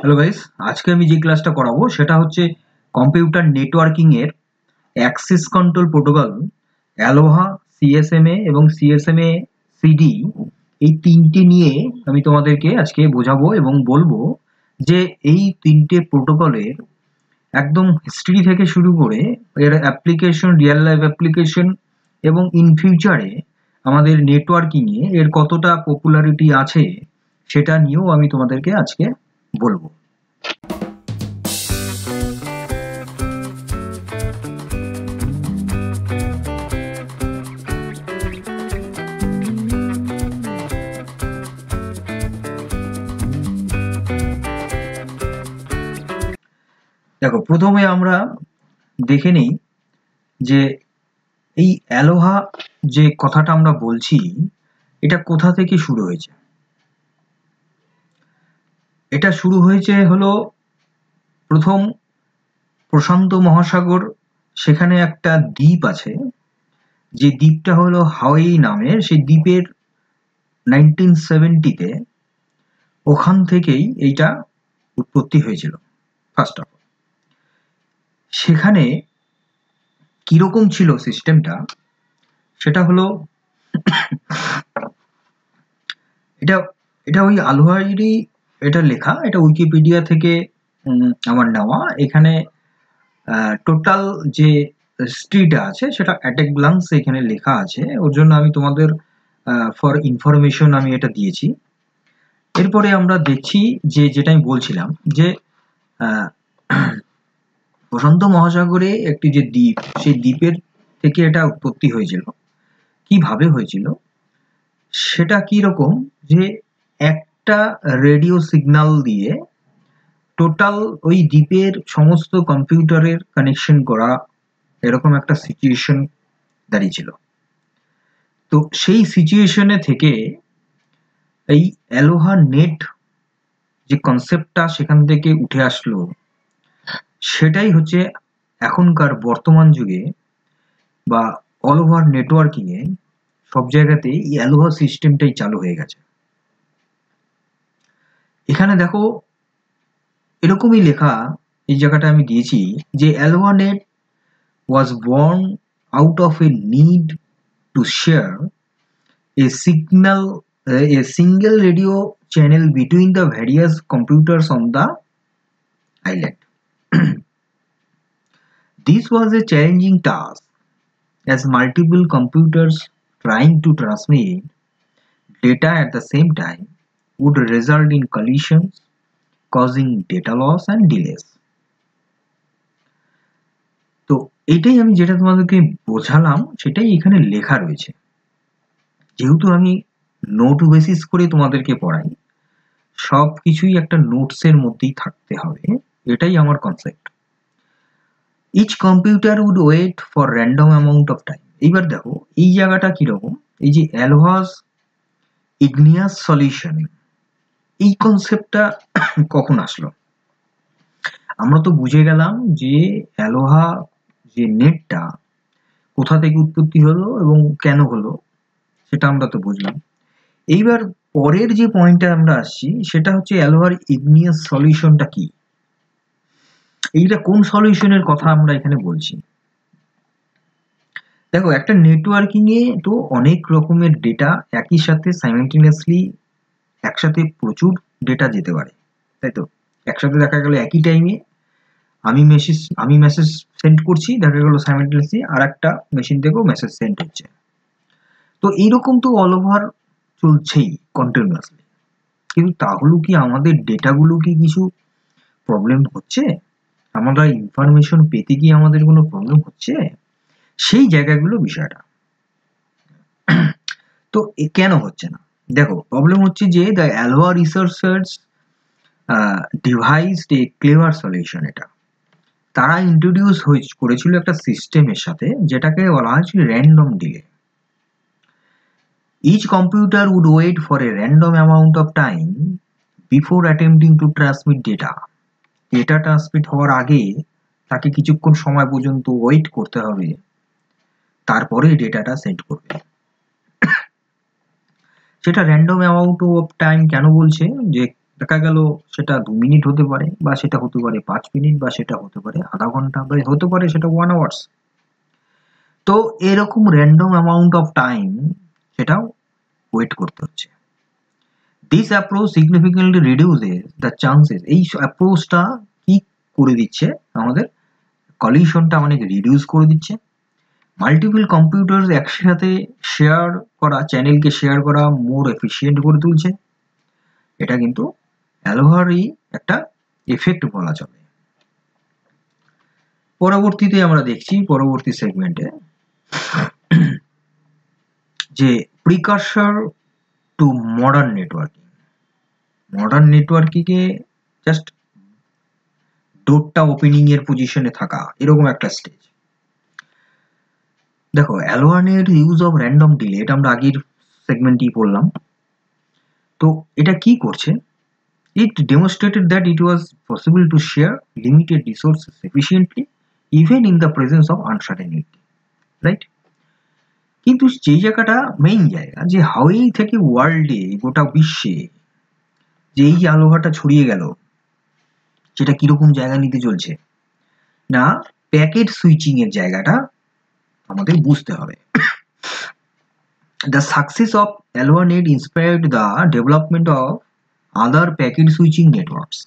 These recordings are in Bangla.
হ্যালো গাইস, আজকে আমি যে ক্লাসটা করাবো সেটা হচ্ছে কম্পিউটার নেটওয়ার্কিং এর অ্যাক্সেস কন্ট্রোল প্রোটোকল, অ্যালোহা, সিএসএমএ এবং সিএসএমএ সিডি, এই তিনটে নিয়ে আমি তোমাদেরকে আজকে বোঝাবো এবং বলবো যে এই তিনটে প্রোটোকলের একদম হিস্ট্রি থেকে শুরু করে এর অ্যাপ্লিকেশন, রিয়েল লাইফ অ্যাপ্লিকেশন এবং ইন ফিউচারে আমাদের নেটওয়ার্কিংয়ে এর কতটা পপুলারিটি আছে সেটা নিয়েও আমি তোমাদেরকে আজকে বলবো। দেখো, প্রথমে আমরা দেখে নিই যে এই অ্যালোহা যে কথাটা আমরা বলছি এটা কোথা থেকে শুরু হয়েছে। এটা শুরু হয়েছে হলো প্রথম প্রশান্ত মহাসাগর, সেখানে একটা দ্বীপ আছে, যে দ্বীপটা হলো হাওয়াই নামের। সেই দ্বীপের 1970-তে ওখান থেকেই এইটা উৎপত্তি হয়েছিল। ফার্স্ট অফ অল, সেখানে কিরকম ছিল সিস্টেমটা সেটা হলো এটা এটা ওই আলোহারই এটা লেখা, এটা উইকিপিডিয়া থেকে আমার নেওয়া। এখানে টোটাল যে হিস্ট্রিটা আছে সেটা অ্যাট এ গ্লান্স এখানে লেখা আছে, ওর জন্য আমি তোমাদের ফর ইনফরমেশন আমি এটা দিয়েছি। এরপরে আমরা দেখছি যে যেটা আমি বলছিলাম যে প্রশান্ত মহাসাগরে একটি যে দ্বীপ, সেই দ্বীপের থেকে এটা উৎপত্তি হয়েছিল। কিভাবে হয়েছিল সেটা কি রকম, যে একটা রেডিও সিগন্যাল দিয়ে টোটাল ওই দ্বীপের সমস্ত কম্পিউটারের কানেকশন করা, এরকম একটা সিচুয়েশন দাঁড়িয়েছিল। তো সেই সিচুয়েশনে থেকে এই অ্যালোহা নেট যে কনসেপ্টটা সেখান থেকে উঠে আসলো, সেটাই হচ্ছে এখনকার বর্তমান যুগে বা অল ওভার নেটওয়ার্কিং এ সব জায়গাতে এই অ্যালোহা সিস্টেমটাই চালু হয়ে গেছে। এখানে দেখো এরকমই লেখা, এই জায়গাটা আমি দিয়েছি যে অ্যালোহা net was born out of a need to share a signal, a single radio channel between the various computers on the island. This was a challenging task as multiple computers trying to transmit data at the same time would result in collisions, causing data loss and delays. তো এটাই আমি যেটা তোমাদেরকে বোঝালাম সেটাই এখানে লেখা রয়েছে। যেহেতু আমি নোট বেসিস করে তোমাদেরকে পড়াই, সব কিছুই একটা নোটসের মধ্যেই থাকতে হবে, এটাই আমার concept. Each computer would wait for random amount of time. এইবার দেখো এই জায়গাটা কিরকম, এই যে অ্যালোহাস ইগনিয়াস সলিউশন, এই কনসেপ্টটা কখন আসলো? আমরা তো বুঝে গেলাম যে অ্যালোহা যে নেটটা কোথা থেকে উৎপত্তি হলো এবং কেন হলো, সেটা আমরা তো বুঝলাম। এইবার পরের যে পয়েন্টটা আমরা আসছি সেটা হচ্ছে অ্যালোহার ইগনিয়াস সলিউশনটা কি। এইটা কোন সলিউশনের কথা আমরা এখানে বলছি? দেখো, একটা নেটওয়ার্কিং এ তো অনেক রকমের ডেটা একই সাথে সাইমালটেনিয়াসলি একসাথে প্রচুর ডেটা যেতে পারে, তাই তো? একসাথে দেখা গেল একই টাইমে আমি মেসেজ সেন্ড করছি, দেখা গেল সাইমালটেনিয়াসলি আর একটা মেশিন থেকেও মেসেজ সেন্ড হচ্ছে। তো এইরকম তো অল ওভার চলছেই কন্টিনিউয়াসলি। কিন্তু তাহলে কি আমাদের ডেটাগুলো কি কিছু প্রবলেম হচ্ছে? আমরা ইনফরমেশন পেতে কি আমাদের কোনো প্রবলেম হচ্ছে? সেই জায়গাগুলো বিষয়টা। তো কেন হচ্ছে না? দেখো, প্রবলেম হচ্ছে যে the Aloha researchers devised a clever solution. এটা তারা ইন্ট্রোডিউস করেছিল একটা সিস্টেমের সাথে, যেটাকে বলা হয়েছিল random delay. Each computer would wait for a random amount of time before attempting to transmit data. Data transmit হওয়ার আগে তাকে কিছুক্ষণ সময় পর্যন্ত ওয়েট করতে হবে, তারপরে ডেটাটা সেন্ড করবে। সেটা র্যান্ডম অ্যামাউন্ট অফ টাইম কেন বলছে? যে দেখা গেল সেটা 2 মিনিট হতে পারে, বা সেটা হতে পারে 5 মিনিট, বা সেটা হতে পারে আধা ঘন্টা, বা হতে পারে সেটা 1 আওয়ার্স। তো এরকম র্যান্ডম অ্যামাউন্ট অফ টাইম সেটাও ওয়েট করতে হচ্ছে। This approach significantly reduces the chances. এই অ্যাপ্রোচটা কি করে দিচ্ছে, আমাদের কলিশনটা অনেক রিডিউস করে দিচ্ছে। মাল্টিপল কম্পিউটার একসাথে শেয়ার করা, চ্যানেলকে শেয়ার করা মোর এফিশিয়েন্ট করে তুলছে। এটা কিন্তু অ্যালোহারই একটা এফেক্ট বলা চলে। পরবর্তীতে আমরা দেখছি পরবর্তী সেগমেন্টে যে precursor to modern networking. Modern নেটওয়ার্কিংয়ে জাস্ট ডোরটা ওপেনিং এর পজিশনে থাকা, এরকম একটা স্টেজ। দেখো, অ্যালোয়ানের ইউজ অফ র্যান্ডম ডিলে, এটা আমরা আগের সেগমেন্টেই পড়লাম। তো এটা কি করছে, it demonstrated that it was possible to share limited resources efficiently even in the presence of uncertainty, right? কিন্তু যেই জায়গাটা মেইন জায়গা, যে হাওয়াই থেকে ওয়ার্ল্ডে, গোটা বিশ্বে যে এই আলোহাটা ছড়িয়ে গেল, সেটা কিরকম জায়গা নিতে চলছে না, প্যাকেট সুইচিং এর জায়গাটা আমাদের বুঝতে হবে। The success of AlloaNet inspired the development of other packet switching networks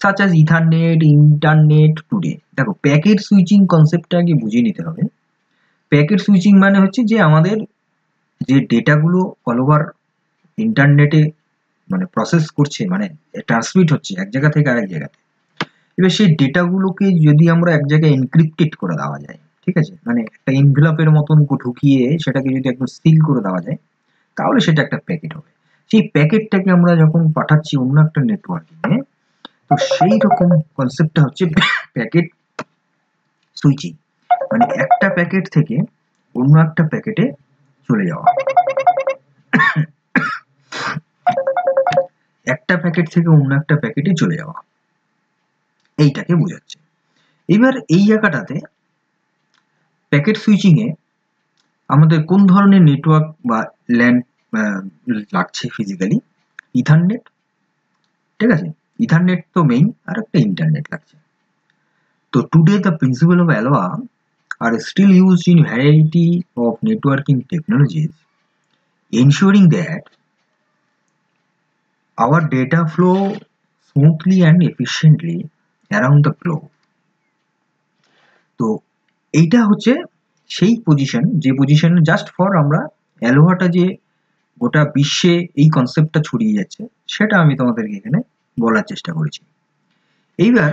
such as Ethernet, Internet today. দেখো, প্যাকেট সুইচিং কনসেপ্টটা আগে বুঝিয়ে নিতে হবে। প্যাকেট সুইচিং মানে হচ্ছে যে আমাদের যে ডেটাগুলো অল ওভার ইন্টারনেটে মানে প্রসেস করছে, মানে ট্রান্সমিট হচ্ছে এক জায়গা থেকে আরেক জায়গাতে। এবার সেই ডেটাগুলোকে যদি আমরা এক জায়গায় এনক্রিপ্টেড করে দেওয়া যায়, ঠিক আছে, মানে একটা এনভেলপের মতন ঢুকিয়ে সেটাকে যদি একদম সিল করে দেওয়া যায়, তাহলে সেটা একটা প্যাকেট হবে। সেই প্যাকেটটাকে আমরা যখন পাঠাচ্ছি অন্য একটা নেটওয়ার্কে, তো সেই রকম কনসেপ্টটা হচ্ছে প্যাকেট সুইচিং, মানে একটা প্যাকেট থেকে অন্য একটা প্যাকেটে চলে যাওয়া। একটা প্যাকেট থেকে অন্য একটা প্যাকেটে চলে যাওয়া, এইটাকে বোঝাচ্ছে। এবার এই জায়গাটাতে প্যাকেট সুইচিং এ আমাদের কোন ধরনের নেটওয়ার্ক বা ল্যান্ড লাগছে ফিজিক্যালি? ইথারনেট, ঠিক আছে, ইথারনেট তো মেইন, আর একটা ইন্টারনেট লাগছে। তো today the principal of Aloha are still used in variety of networking technologies, ensuring that our data flow smoothly and efficiently around the globe. তো এইটা হচ্ছে সেই পজিশন, যে পজিশন জাস্ট ফর আমরা অ্যালোহাটা যে গোটা বিশ্বে এই কনসেপ্টটা ছড়িয়ে যাচ্ছে, সেটা আমি তোমাদেরকে এখানে বলার চেষ্টা করেছি। এইবার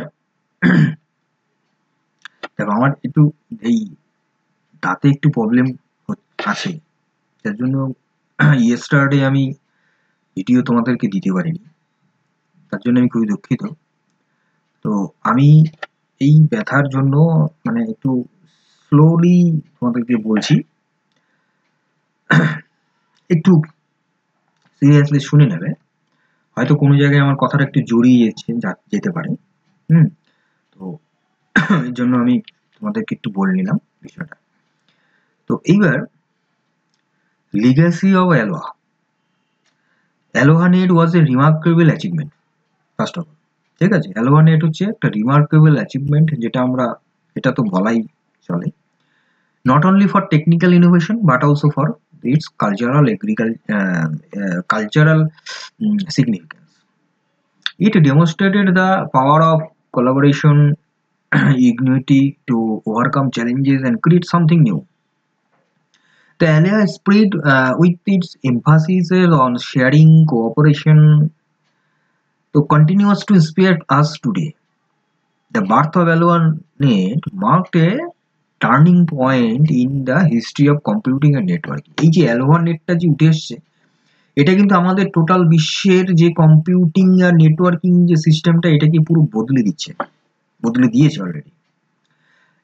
দেখো, আমার একটু এই দাঁতে একটু প্রবলেম আছে, যার জন্য ইয়েস্টারডে আমি ভিডিও তোমাদেরকে দিতে পারিনি, তার জন্য আমি খুবই দুঃখিত। তো আমি এই ব্যথার জন্য মানে একটু স্লোলি তোমাদেরকে বলছি, একটু সিরিয়াসলি শুনে নেবে। হয়তো কোনো জায়গায় আমার কথাটা একটু জড়িয়ে যেতে পারে, তো এর জন্য আমি তোমাদেরকে একটু বলে নিলাম বিষয়টা। তো এইবার legacy of ALOA. ALOHANet was a remarkable achievement, first of all, ঠিক আছে। ALOHANet হচ্ছে একটা রিমার্কেবল অ্যাচিভমেন্ট, যেটা আমরা, এটা তো বলাই চলে, not only for technical innovation but also for its cultural significance. It demonstrated the power of collaboration, unity to overcome challenges and create something new. The ALOA spread with its emphasis on sharing, cooperation, so continues to inspire us today. The birth of ALOANet marked a turning point in the history of computing and networking. এই যে অ্যালোহানেটটা যে উঠে এসছে, এটা কিন্তু আমাদের টোটাল বিশ্বের যে কম্পিউটিং আর নেটওয়ার্কিং যে সিস্টেমটা, এটাকে পুরো বদলে দিয়েছে already.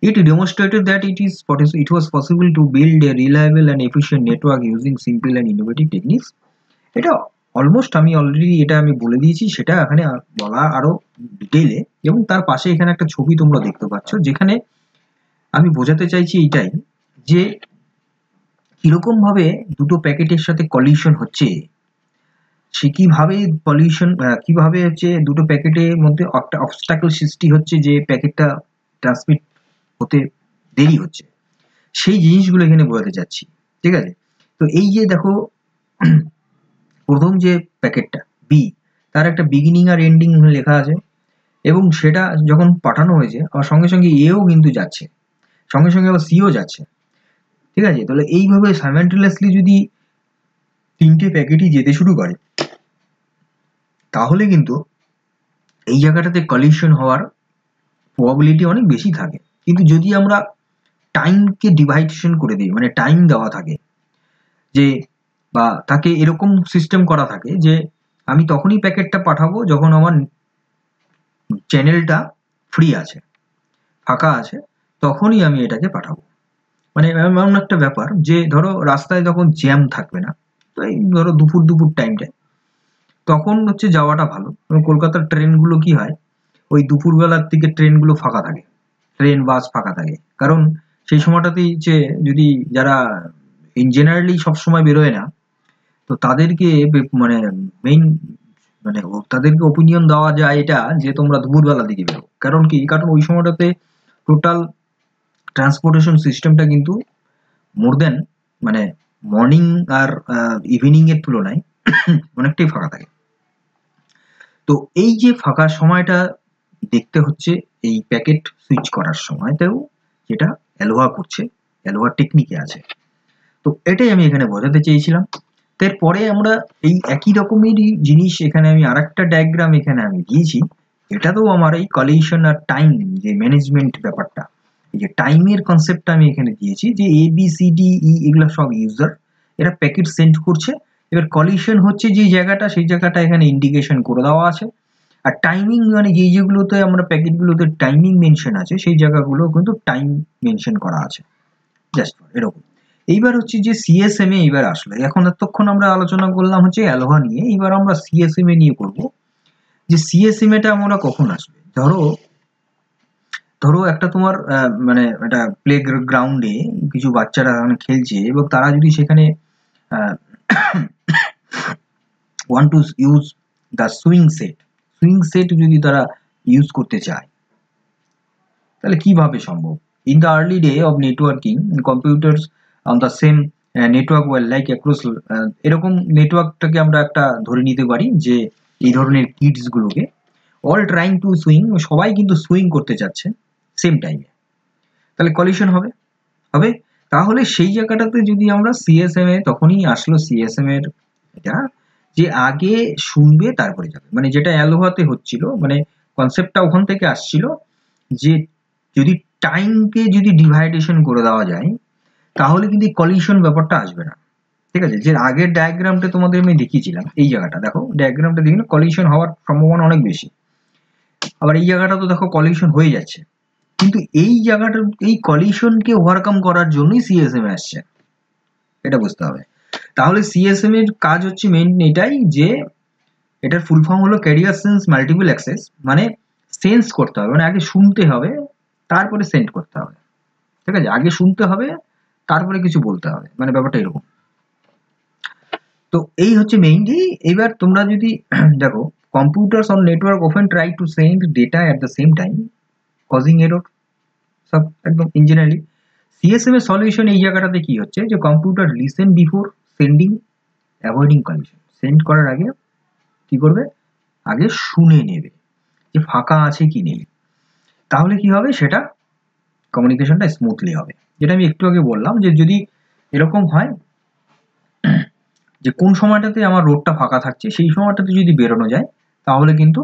It demonstrated that it was possible to build a reliable and efficient network using simple and innovative techniques. এটা অলমোস্ট আমি অলরেডি এটা আমি বলে দিয়েছি, সেটা এখানে বলা আরো ডিটেইলে, এবং তার পাশে এখানে একটা ছবি তোমরা দেখতে পাচ্ছ, যেখানে আমি বোঝাতে চাইছি এইটাই, যে কিরকম ভাবে দুটো প্যাকেটের সাথে কলিশন হচ্ছে, সে কিভাবে পলিউশন, কিভাবে হচ্ছে দুটো প্যাকেটের মধ্যে একটা অবস্টাকল সৃষ্টি হচ্ছে যে প্যাকেটটা ট্রান্সমিট হতে দেরি হচ্ছে, সেই জিনিসগুলো এখানে বোঝাতে চাচ্ছি। ঠিক আছে, তো এই যে দেখো প্রথম যে প্যাকেটটা বি, তার একটা বিগিনিং আর এন্ডিং লেখা আছে, এবং সেটা যখন পাঠানো হয়েছে আর সঙ্গে সঙ্গে এও কিন্তু যাচ্ছে, সঙ্গে সঙ্গে আবার সিও যাচ্ছে। ঠিক আছে, তাহলে এইভাবে সাইমালটেনিয়াসলি যদি তিনটে প্যাকেটই যেতে শুরু করে, তাহলে কিন্তু এই জায়গাটাতে কলিশন হওয়ার প্রবাবিলিটি অনেক বেশি থাকে। কিন্তু যদি আমরা টাইমকে ডিভাইডেশন করে দিই, মানে টাইম দেওয়া থাকে যে, বা তাকে এরকম সিস্টেম করা থাকে যে আমি তখনই প্যাকেটটা পাঠাবো যখন আমার চ্যানেলটা ফ্রি আছে, ফাঁকা আছে, তখনই আমি এটাকে পাঠাবো। মানে এমন একটা ব্যাপার যে ধরো রাস্তায় তখন জ্যাম থাকবে না, তো এই ধরো দুপুর দুপুর টাইমটায় তখন হচ্ছে যাওয়াটা ভালো। কলকাতার ট্রেনগুলো কি হয়, ওই দুপুরবেলার দিকে ট্রেনগুলো ফাঁকা থাকে, ট্রেন বাস ফাঁকা থাকে, কারণ সেই সময়টাতেই যে যদি যারা ইন জেনারেলি সবসময় বেরোয় না, তো তাদেরকে মানে মেইন মানে তাদেরকে ওপিনিয়ন দেওয়া যায় এটা যে তোমরা দুপুরবেলার দিকে বেরো। কারণ কি, কারণ ওই সময়টাতে টোটাল ট্রান্সপোর্টেশন সিস্টেমটা কিন্তু মোর দেন মানে মর্নিং আর ইভিনিং এর তুলনায় অনেকটাই ফাঁকা থাকে। তো এই যে ফাঁকা সময়টা দেখতে হচ্ছে এই প্যাকেট সুইচ করার সময়তেও, যেটা অ্যালোহা করছে, অ্যালোহা টেকনিকে আছে। তো এটাই আমি এখানে বোঝাতে চেয়েছিলাম। তারপরে আমরা এই একই রকমেরই জিনিস এখানে আমি আরেকটা ডায়াগ্রাম এখানে আমি দিয়েছি, এটাতেও আমার এই কলিশন আর টাইম যে ম্যানেজমেন্ট ব্যাপারটা, এই যে টাইমের কনসেপ্টটা আমি এখানে দিয়েছি যে A B C D E এগুলো সব ইউজার, এরা প্যাকেট সেন্ড করছে, এবার কলিশন হচ্ছে যে জায়গাটা, সেই জায়গাটা এখানে ইন্ডিকেশন করে দেওয়া আছে। আর টাইমিং মানে যেগুলোতে আমরা প্যাকেটগুলোতে টাইমিং মেনশন আছে, সেই জায়গাগুলো কিন্তু টাইম মেনশন করা আছে, জাস্ট এরকম। এইবার হচ্ছে যে সিএসএম এ এইবার আসলে, এখন এতক্ষণ আমরা আলোচনা করলাম হচ্ছে অ্যালোহা নিয়ে, এইবার আমরা সিএসএম এ নিয়ে করব যে সিএসএম এটা আমরা কখন আসবে। ধরো ধরো একটা তোমার মানে একটা প্লে গ্রাউন্ডে কিছু বাচ্চারা খেলছে, এবং তারা যদি সেখানে want to use the swing set যদি তারা ইউজ করতে চায়, তাহলে কিভাবে সম্ভব? In the early day of networking computers on the same network were like across, এরকম নেটওয়ার্কটাকে আমরা একটা ধরে নিতে পারি যে এই ধরনের কিডস গুলোকে অল ট্রাইং টু সুইং, সবাই কিন্তু সুইং করতে চাচ্ছে সেম টাইমে, তাহলে কলিশন হবে হবে। তাহলে সেই জায়গাটাতে যদি আমরা সিএসএম এ, তখনই আসলো সিএসএম এর এটা, যে আগে শুনবে তারপরে যাবে, মানে যেটা অ্যালোহাতে হচ্ছিল, মানে কনসেপ্টটা ওখান থেকে আসছিল যে যদি টাইমকে যদি ডিভাইডেশন করে দেওয়া যায়, তাহলে কিন্তু কলিশন ব্যাপারটা আসবে না। ঠিক আছে, যে আগের ডায়াগ্রামটা তোমাদের আমি দেখিয়েছিলাম, এই জায়গাটা দেখো, ডায়াগ্রামটা দেখি, কলিশন হওয়ার সম্ভাবনা অনেক বেশি। আবার এই জায়গাটা তো দেখো কলিশন হয়ে যাচ্ছে, কিন্তু এই জায়গাটা, এই কলিশনকে ওভারকাম করার জন্যই সিএসএম আসছে, এটা বুঝতে হবে। তাহলে সিএসএম এর কাজ হচ্ছে মেইন এটাই, যে এটার ফুল ফর্ম হলো ক্যারিয়ার সেন্স মাল্টিপল অ্যাক্সেস, মানে সেন্স করতে হবে, মানে আগে শুনতে হবে তারপরে সেন্ড করতে হবে। ঠিক আছে, আগে শুনতে হবে তারপরে কিছু বলতে হবে, মানে ব্যাপারটা এরকম। তো এই হচ্ছে মেইনলি। এবার তোমরা যদি দেখো, computers on network often try to send data at the same time causing error, সব একদম ইঞ্জিনিয়ারলি। সিএসএম এর সলিউশন এই জায়গাটাতে কি হচ্ছে, যে computer listen before sending, avoiding collision. Send করার আগে কি করবে, আগে শুনে নেবে যে ফাঁকা আছে কি নেই, তাহলে কি হবে, সেটা কমিউনিকেশনটা স্মুথলি হবে। যেটা আমি একটু আগে বললাম, যে যদি এরকম হয় যে কোন সময়টাতে আমার রোডটা ফাঁকা থাকছে, সেই সময়টাতে যদি বেরোনো যায়, তাহলে কিন্তু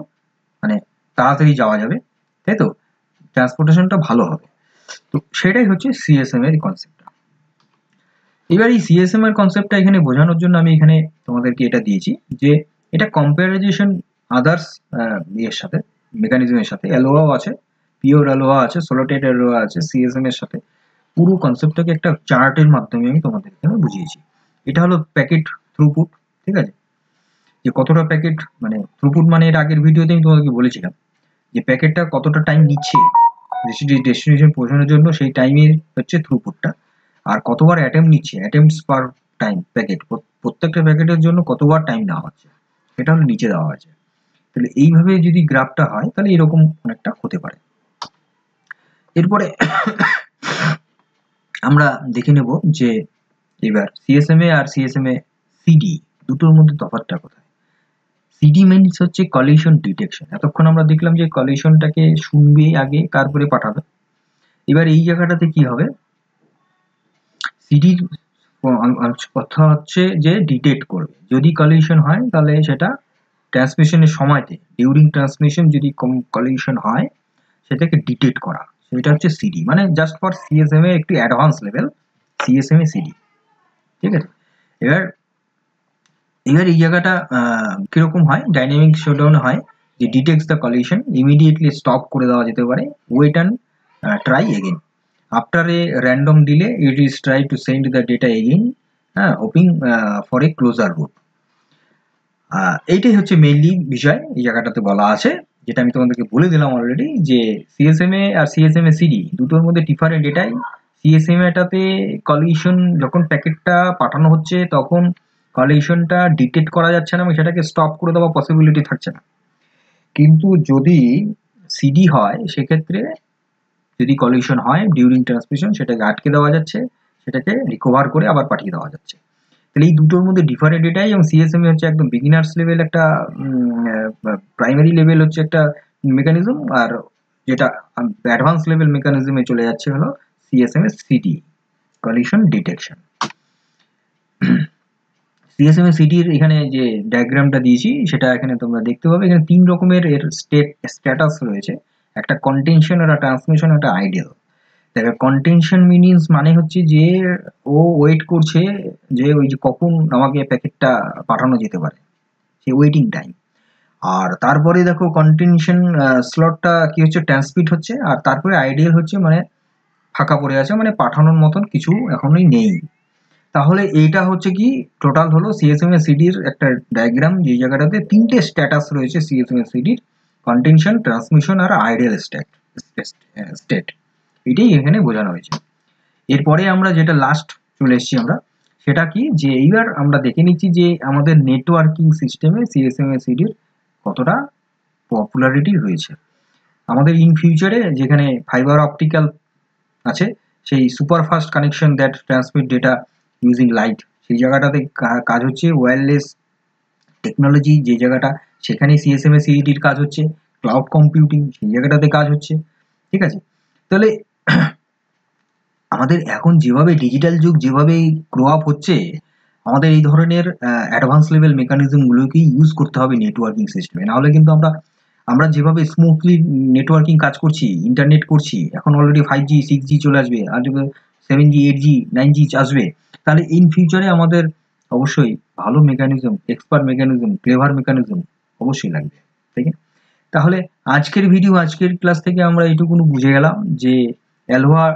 মানে তাড়াতাড়ি যাওয়া যাবে, তাই তো, ট্রান্সপোর্টেশনটা ভালো হবে। তো সেটাই হচ্ছে সিএসএম এর কনসেপ্টটা। এবার এই সিএসএম এর কনসেপ্টটা এখানে বোঝানোর জন্য আমি এখানে তোমাদেরকে এটা দিয়েছি, যে এটা কম্পারিজন আদার্স ইয়ের সাথে, মেকানিজমের সাথে, অ্যালোহাও আছে, পিওর অ্যালোহা আছে, সলোটেড অ্যালোহা আছে, সিএসএম এর সাথে পুরো কনসেপ্টটাকে একটা চার্টের মাধ্যমে আমি তোমাদের এখানে বুঝিয়েছি। এটা হলো প্যাকেট থ্রুপুট। ঠিক আছে, যে কতটা প্যাকেট, মানে থ্রুপুট মানে এর আগের ভিডিওতে আমি তোমাদেরকে বলেছিলাম যে প্যাকেটটা কতটা টাইম নিচ্ছে ডেস্টিনেশন পৌঁছানোর জন্য, সেই টাইমের হচ্ছে থ্রুপুটটা। আর কতবার অ্যাটেম্প নিচ্ছে, অ্যাটেম্পটস পার টাইম প্যাকেট, প্রত্যেকটা প্যাকেটের জন্য কতবার টাইম নেওয়া হচ্ছে, এটা হলো নিচে দেওয়া আছে। তাহলে এইভাবে যদি গ্রাফটা হয় তাহলে এরকম অনেকটা হতে পারে। এরপরে আমরা দেখে নেব যে এবার সিএসএমএ আর সিএসএমএ সিডি দুটোর মধ্যে তফাৎটা কোথায়। সিডি মিনস হচ্ছে কলিশন ডিটেকশন। এতক্ষণ আমরা দেখলাম যে কলিশনটাকে শুনবে আগে, তারপরে পাঠাবে। এবার এই জায়গাটাতে কি হবে, সিডির কথা হচ্ছে যে ডিটেক্ট করবে। যদি কলিশন হয় তাহলে সেটা ট্রান্সমিশনের সময়তে, ডিউরিং ট্রান্সমিশন যদি কলিশন হয় সেটাকে ডিটেক্ট করা, সেটা হচ্ছে সিডি। মানে জাস্ট ফর সিএসএমএ একটি অ্যাডভান্স লেভেল সিএসএমএ সিডি। ঠিক আছে। এবার এই জায়গাটা কিরকম হয়, ডাইনামিক শোডাউন হয় যে detects the collision, immediately stop করে দেওয়া যেতে পারে, wait and try again. After a random delay it is try to send the data again, hoping for a closer route. এইটাই হচ্ছে মেইনলি বিষয় এই জায়গাটাতে বলা আছে, যেটা আমি তোমাদেরকে বলে দিলাম অলরেডি, যে সিএসএমএ আর সিএসএমএ সিডি দুটোর মধ্যে ডিফারেন্ট এটাই। সিএসএমএটাতে কলিশন যখন প্যাকেটটা পাঠানো হচ্ছে তখন কলিশনটা ডিটেক্ট করা যাচ্ছে না এবং সেটাকে স্টপ করে দেওয়া পসিবিলিটি থাকছে না। কিন্তু যদি সিডি হয় সেক্ষেত্রে যদি কলিশন হয় ডিউরিং ট্রান্সমিশন সেটাকে আটকে দেওয়া যাচ্ছে, সেটাকে রিকভার করে আবার পাঠিয়ে দেওয়া যাচ্ছে। তাহলে এই দুটোর মধ্যে ডিফারেন্ট এটাই। এবং সিএসএমএ হচ্ছে একদম বিগিনার্স লেভেল একটা, প্রাইমারি লেভেল হচ্ছে একটা মেকানিজম, আর যেটা অ্যাডভান্স লেভেল মেকানিজমে চলে যাচ্ছে হলো সিএসএমএ সিডি, কলিশন ডিটেকশন। সিএসএমএ সিডির এখানে যে ডায়াগ্রামটা দিয়েছি সেটা এখানে তোমরা দেখতে পাবে। এখানে 3 রকমের এর স্ট্যাটাস রয়েছে, একটা কন্টেনশন, একটা ট্রান্সমিশন, একটা আইডিয়াল। দেখো কন্টেনশন মিনিংস মানে হচ্ছে যে ও ওয়েট করছে যে ওই যে কখন আমাকে প্যাকেটটা পাঠানো যেতে পারে, সেই ওয়েটিং টাইম। আর তারপরে দেখো কন্টেনশন স্লটটা কি হচ্ছে, ট্রান্সমিট হচ্ছে। আর তারপরে আইডিয়াল হচ্ছে মানে ফাঁকা পড়ে আছে, মানে পাঠানোর মতন কিছু এখনই নেই। তাহলে এইটা হচ্ছে কি টোটাল হলো সিএসএমএ সিডির একটা ডায়াগ্রাম, যে জায়গাটাতে 3টে স্ট্যাটাস রয়েছে সিএসএমএ সিডির, কন্টেনশন, ট্রান্সমিশন আর আইডিয়াল স্টেট। এটাই এখানে বোঝানো হয়েছে। এরপরে আমরা যেটা লাস্ট চলে এসেছি আমরা, সেটা কি, যে এইবার আমরা দেখে নিচ্ছি যে আমাদের নেটওয়ার্কিং সিস্টেমে সিএসএমএ সিডির কতটা পপুলারিটি রয়েছে। আমাদের ইন ফিউচারে যেখানে ফাইবার অপটিক্যাল আছে, সেই super fast connection that transmit data using light, সেই জায়গাটাতে কাজ হচ্ছে। ওয়্যারলেস টেকনোলজি যে জায়গাটা, সেখানে সিএসএমএ সিডির কাজ হচ্ছে। ক্লাউড কম্পিউটিং সেই জায়গাটাতে কাজ হচ্ছে। ঠিক আছে। তাহলে আমাদের এখন যেভাবে ডিজিটাল যুগ যেভাবে গ্রো আপ হচ্ছে, আমাদের এই ধরনের অ্যাডভান্স লেভেল মেকানিজমগুলোকে ইউজ করতে হবে নেটওয়ার্কিং সিস্টেমে। নাহলে কিন্তু আমরা যেভাবে স্মুথলি নেটওয়ার্কিং কাজ করছি, ইন্টারনেট করছি, এখন অলরেডি 5G 6G চলে আসবে, আর 7G 8G 9G আসবে, তাহলে ইন ফিউচারে আমাদের অবশ্যই ভালো mechanism, expert mechanism, clever mechanism অবশ্যই লাগবে। ঠিক আছে। তাহলে আজকের ক্লাস থেকে আমরা এইটুকুন বুঝে গেলাম যে অ্যালোহা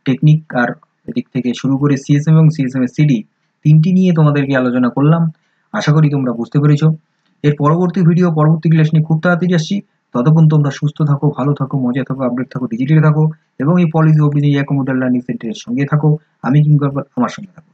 টেকনিক আর এদিক থেকে শুরু করে সিএসএম এবং সিএসএমএ সিডি তিনটি নিয়ে তোমাদেরকে আলোচনা করলাম। আশা করি তোমরা বুঝতে পেরেছো। এর পরবর্তী ক্লাস নিয়ে খুব তাড়াতাড়ি আসছি। ততক্ষণ তোমরা সুস্থ থাকো, ভালো থাকো, মজায় থাকো, আপডেট থাকো, ডিজিটালে থাকো এবং এই policy of India computer learning সেন্টারের সঙ্গে থাকো। আমি কিংকর, আমার সঙ্গে থাকো।